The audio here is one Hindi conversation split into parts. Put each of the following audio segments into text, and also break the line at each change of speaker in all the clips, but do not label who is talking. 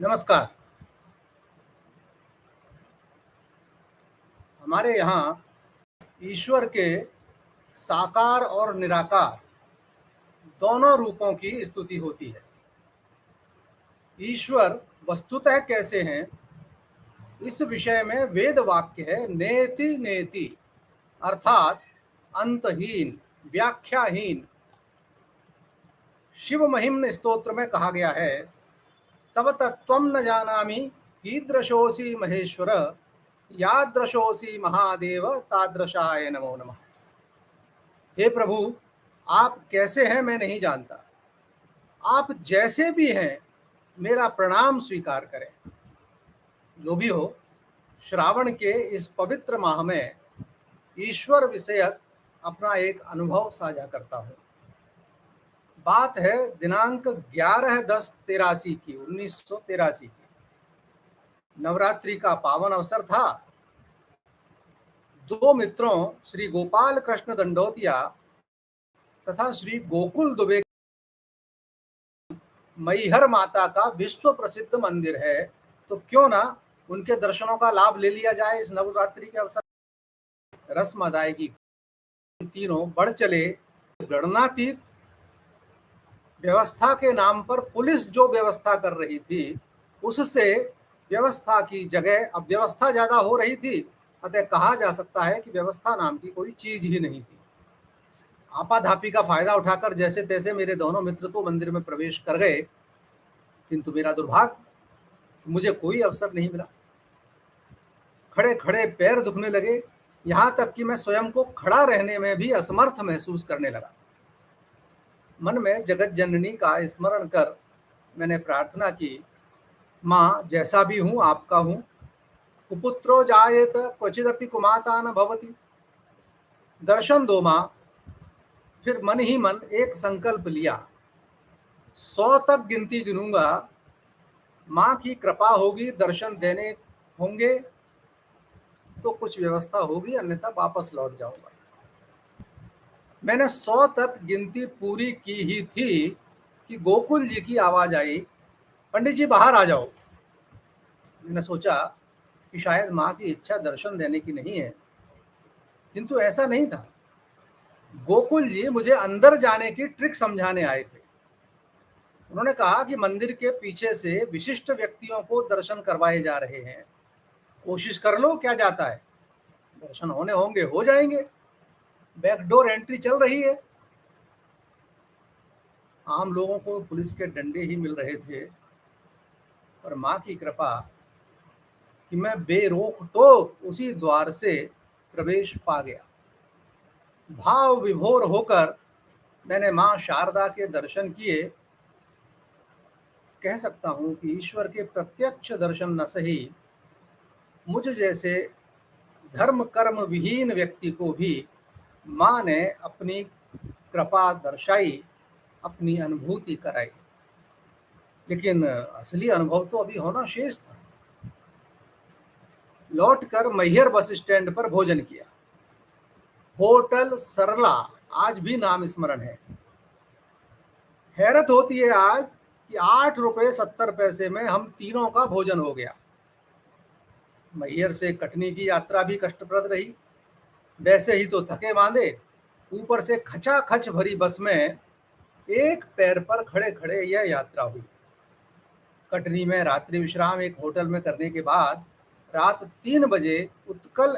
नमस्कार। हमारे यहाँ ईश्वर के साकार और निराकार दोनों रूपों की स्तुति होती है। ईश्वर वस्तुतः कैसे हैं, इस विषय में वेद वाक्य है नेति नेति, अर्थात अंतहीन, व्याख्याहीन। शिव महिम्न स्तोत्र में कहा गया है, तव तत्त्वं न जानामि कीदृशोऽसि महेश्वर, यादृशोऽसि महादेव तादृशाय नमो नमः। हे प्रभु, आप कैसे हैं मैं नहीं जानता, आप जैसे भी हैं मेरा प्रणाम स्वीकार करें। जो भी हो, श्रावण के इस पवित्र माह में ईश्वर विषयक अपना एक अनुभव साझा करता हूँ। बात है दिनांक 11/10/83 की, 1983 की। नवरात्रि का पावन अवसर था। दो मित्रों श्री गोपाल कृष्ण दंडोतिया तथा श्री गोकुल दुबे, मैहर माता का विश्व प्रसिद्ध मंदिर है, तो क्यों ना उनके दर्शनों का लाभ ले लिया जाए। इस नवरात्रि के अवसर रस्म अदायगी तीनों बढ़ चले। गणनातीत व्यवस्था के नाम पर पुलिस जो व्यवस्था कर रही थी, उससे व्यवस्था की जगह अब व्यवस्था ज्यादा हो रही थी। अतः कहा जा सकता है कि व्यवस्था नाम की कोई चीज ही नहीं थी। आपाधापी का फायदा उठाकर जैसे तैसे मेरे दोनों मित्र तो मंदिर में प्रवेश कर गए, किंतु मेरा दुर्भाग्य, मुझे कोई अवसर नहीं मिला। खड़े खड़े पैर दुखने लगे, यहां तक कि मैं स्वयं को खड़ा रहने में भी असमर्थ महसूस करने लगा। मन में जगत जननी का स्मरण कर मैंने प्रार्थना की, माँ जैसा भी हूं आपका हूं, कुपुत्रो जायेत क्वचिदपि कुमाता न भवति, दर्शन दो माँ। फिर मन ही मन एक संकल्प लिया, 100 तक गिनती गिनूंगा, माँ की कृपा होगी, दर्शन देने होंगे तो कुछ व्यवस्था होगी, अन्यथा वापस लौट जाऊंगा। मैंने 100 तक गिनती पूरी की ही थी कि गोकुल जी की आवाज आई, पंडित जी बाहर आ जाओ। मैंने सोचा कि शायद माँ की इच्छा दर्शन देने की नहीं है, किंतु ऐसा नहीं था। गोकुल जी मुझे अंदर जाने की ट्रिक समझाने आए थे। उन्होंने कहा कि मंदिर के पीछे से विशिष्ट व्यक्तियों को दर्शन करवाए जा रहे हैं, कोशिश कर लो, क्या जाता है, दर्शन होने होंगे, हो जाएंगे, बैकडोर एंट्री चल रही है। आम लोगों को पुलिस के डंडे ही मिल रहे थे, और माँ की कृपा कि मैं बेरोक टोक उसी द्वार से प्रवेश पा गया। भाव विभोर होकर मैंने माँ शारदा के दर्शन किए। कह सकता हूँ कि ईश्वर के प्रत्यक्ष दर्शन न सही, मुझ जैसे धर्म कर्म विहीन व्यक्ति को भी माँ ने अपनी कृपा दर्शाई, अपनी अनुभूति कराई। लेकिन असली अनुभव तो अभी होना शेष था। लौटकर मैहर बस स्टैंड पर भोजन किया। होटल सरला, आज भी नाम स्मरण है। हैरत होती है आज कि 8 रुपये 70 पैसे में हम तीनों का भोजन हो गया। मैहर से कटनी की यात्रा भी कष्टप्रद रही। वैसे ही तो थके बांधे, ऊपर से खचाखच भरी बस में एक पैर पर खड़े खड़े यह यात्रा हुई। कटनी में रात्रि विश्राम एक होटल में करने के बाद रात 3 बजे उत्कल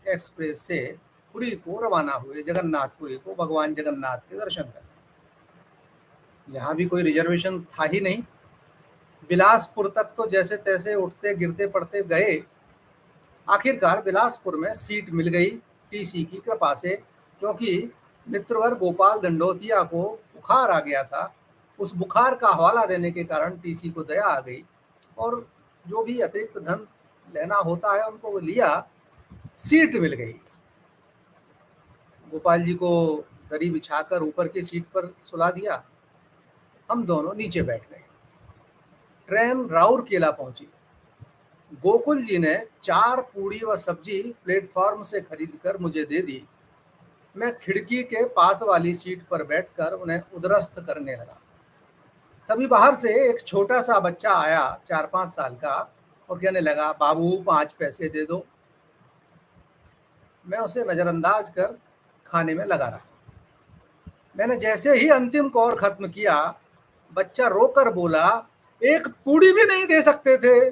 एक्सप्रेस से पुरी को रवाना हुए, जगन्नाथपुरी को, भगवान जगन्नाथ के दर्शन करने। यहाँ भी कोई रिजर्वेशन था ही नहीं। बिलासपुर तक तो जैसे तैसे उठते गिरते पड़ते गए। आखिरकार बिलासपुर में सीट मिल गई टीसी की कृपा से, क्योंकि मित्रवर गोपाल दंडोतिया को बुखार आ गया था। उस बुखार का हवाला देने के कारण टीसी को दया आ गई, और जो भी अतिरिक्त धन लेना होता है उनको वो लिया, सीट मिल गई। गोपाल जी को दरी बिछाकर ऊपर की सीट पर सुला दिया, हम दोनों नीचे बैठ गए। ट्रेन राउरकेला पहुंची। गोकुल जी ने 4 पूड़ी व सब्जी प्लेटफॉर्म से खरीदकर मुझे दे दी। मैं खिड़की के पास वाली सीट पर बैठकर उन्हें उदरस्त करने लगा। तभी बाहर से एक छोटा सा बच्चा आया 4-5 साल का और कहने लगा, बाबू 5 पैसे दे दो। मैं उसे नज़रअंदाज कर खाने में लगा रहा। मैंने जैसे ही अंतिम कौर खत्म किया, बच्चा रोकर बोला, एक पूड़ी भी नहीं दे सकते थे,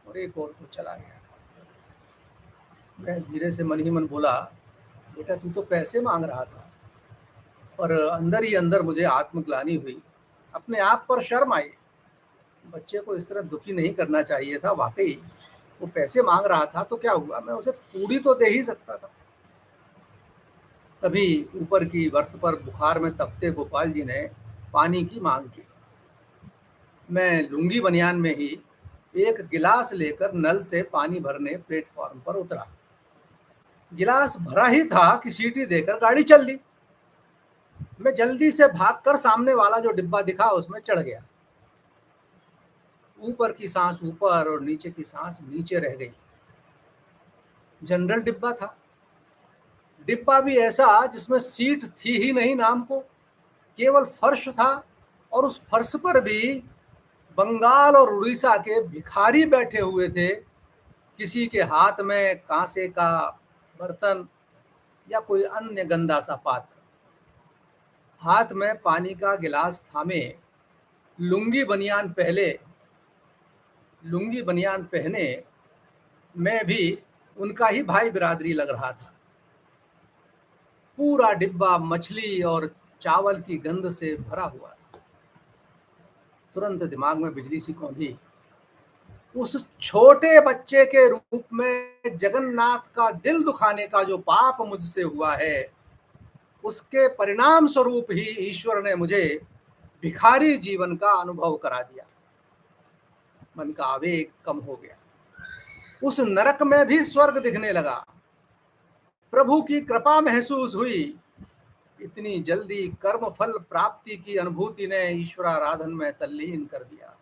और एक और को चला गया। मैं धीरे से मन ही मन बोला, बेटा तू तो पैसे मांग रहा था। और अंदर ही अंदर मुझे आत्मग्लानि हुई, अपने आप पर शर्म आई। बच्चे को इस तरह दुखी नहीं करना चाहिए था। वाकई वो पैसे मांग रहा था तो क्या हुआ, मैं उसे पूड़ी तो दे ही सकता था। तभी ऊपर की वर्त पर बुखार में तपते गोपाल जी ने पानी की मांग की। मैं लुंगी बनियान में ही एक गिलास लेकर नल से पानी भरने प्लेटफॉर्म पर उतरा। गिलास भरा ही था कि सीटी देकर गाड़ी चल दी। मैं जल्दी से भागकर सामने वाला जो डिब्बा दिखा उसमें चढ़ गया। ऊपर की सांस ऊपर और नीचे की सांस नीचे रह गई। जनरल डिब्बा था। डिब्बा भी ऐसा जिसमें सीट थी ही नहीं नाम को, केवल फर्श था। और उस फर्श पर भी बंगाल और उड़ीसा के भिखारी बैठे हुए थे। किसी के हाथ में कांसे का बर्तन या कोई अन्य गंदा सा पात्र, हाथ में पानी का गिलास थामे, लुंगी बनियान पहने मैं भी उनका ही भाई बिरादरी लग रहा था। पूरा डिब्बा मछली और चावल की गंध से भरा हुआ था। तुरंत दिमाग में बिजली सी कौंधी। उस छोटे बच्चे के रूप में जगन्नाथ का दिल दुखाने का जो पाप मुझसे हुआ है, उसके परिणाम स्वरूप ही ईश्वर ने मुझे भिखारी जीवन का अनुभव करा दिया। मन का आवेग कम हो गया। उस नरक में भी स्वर्ग दिखने लगा। प्रभु की कृपा महसूस हुई। इतनी जल्दी कर्म फल प्राप्ति की अनुभूति ने ईश्वराराधन में तल्लीन कर दिया।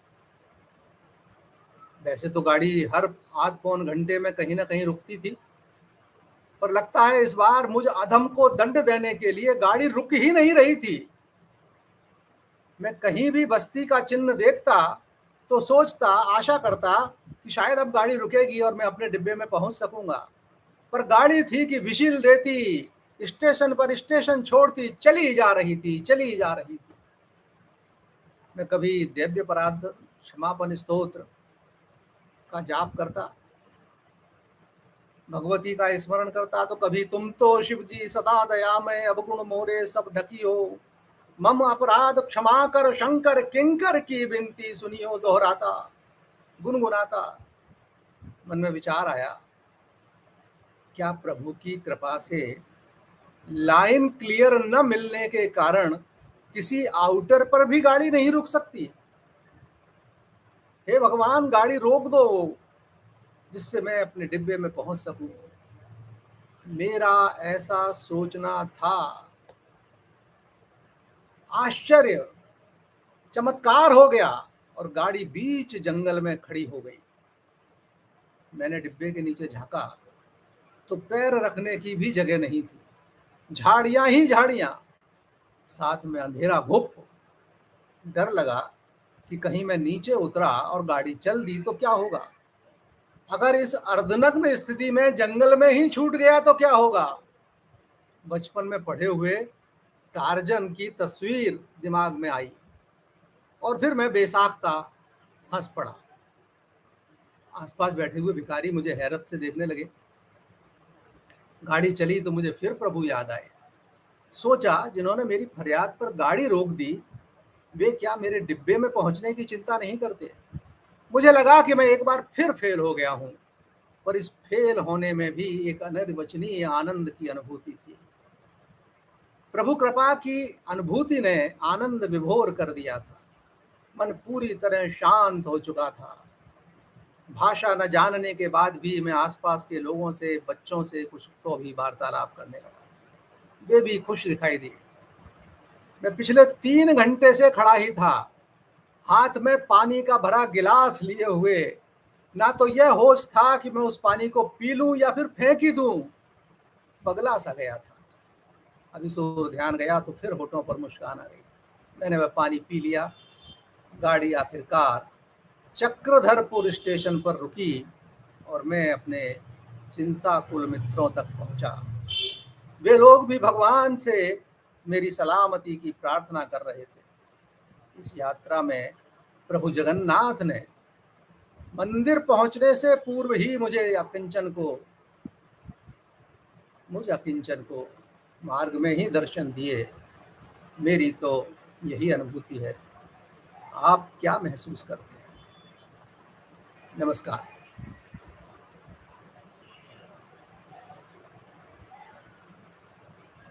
वैसे तो गाड़ी हर आध पौन घंटे में कहीं ना कहीं रुकती थी, पर लगता है इस बार मुझ अधम को दंड देने के लिए गाड़ी रुक ही नहीं रही थी। मैं कहीं भी बस्ती का चिन्ह देखता तो सोचता, आशा करता कि शायद अब गाड़ी रुकेगी और मैं अपने डिब्बे में पहुंच सकूंगा। पर गाड़ी थी कि विशिल देती, स्टेशन पर स्टेशन छोड़ती चली जा रही थी। मैं कभी दिव्य पराध क्षमापन स्तोत्र का जाप करता, भगवती का स्मरण करता, तो कभी तुम तो शिव जी सदा दयामय, अवगुण मोरे सब ढकियो, मम अपराध क्षमा कर शंकर, किंकर की विनती सुनियो दोहराता, गुनगुनाता। मन में विचार आया, क्या प्रभु की कृपा से लाइन क्लियर न मिलने के कारण किसी आउटर पर भी गाड़ी नहीं रुक सकती? हे भगवान, गाड़ी रोक दो जिससे मैं अपने डिब्बे में पहुंच सकूं। मेरा ऐसा सोचना था। आश्चर्य, चमत्कार हो गया और गाड़ी बीच जंगल में खड़ी हो गई। मैंने डिब्बे के नीचे झांका तो पैर रखने की भी जगह नहीं थी। झाड़ियां ही झाड़ियां, साथ में अंधेरा घुप। डर लगा कि कहीं मैं नीचे उतरा और गाड़ी चल दी तो क्या होगा। अगर इस अर्धनग्न स्थिति में जंगल में ही छूट गया तो क्या होगा। बचपन में पढ़े हुए टार्जन की तस्वीर दिमाग में आई और फिर मैं बेसाख्ता हंस पड़ा। आसपास बैठे हुए भिखारी मुझे हैरत से देखने लगे। गाड़ी चली तो मुझे फिर प्रभु याद आए। सोचा, जिन्होंने मेरी फरियाद पर गाड़ी रोक दी, वे क्या मेरे डिब्बे में पहुंचने की चिंता नहीं करते? मुझे लगा कि मैं एक बार फिर फेल हो गया हूं, पर इस फेल होने में भी एक अनिर्वचनीय आनंद की अनुभूति थी। प्रभु कृपा की अनुभूति ने आनंद विभोर कर दिया था। मन पूरी तरह शांत हो चुका था। भाषा न जानने के बाद भी मैं आसपास के लोगों से, बच्चों से कुछ तो भी वार्तालाप करने लगा। वे भी खुश दिखाई दिए। मैं पिछले 3 घंटे से खड़ा ही था, हाथ में पानी का भरा गिलास लिए हुए। ना तो यह होश था कि मैं उस पानी को पी लूं या फिर फेंक ही दूं। पगला सा गया था। अभी सो ध्यान गया तो फिर होठों पर मुस्कान आ गई। मैंने वह पानी पी लिया। गाड़ी आखिरकार चक्रधरपुर स्टेशन पर रुकी और मैं अपने चिंताकुल मित्रों तक पहुंचा। वे लोग भी भगवान से मेरी सलामती की प्रार्थना कर रहे थे। इस यात्रा में प्रभु जगन्नाथ ने मंदिर पहुंचने से पूर्व ही मुझ अकिंचन को मार्ग में ही दर्शन दिए। मेरी तो यही अनुभूति है। आप क्या महसूस करते हैं? नमस्कार।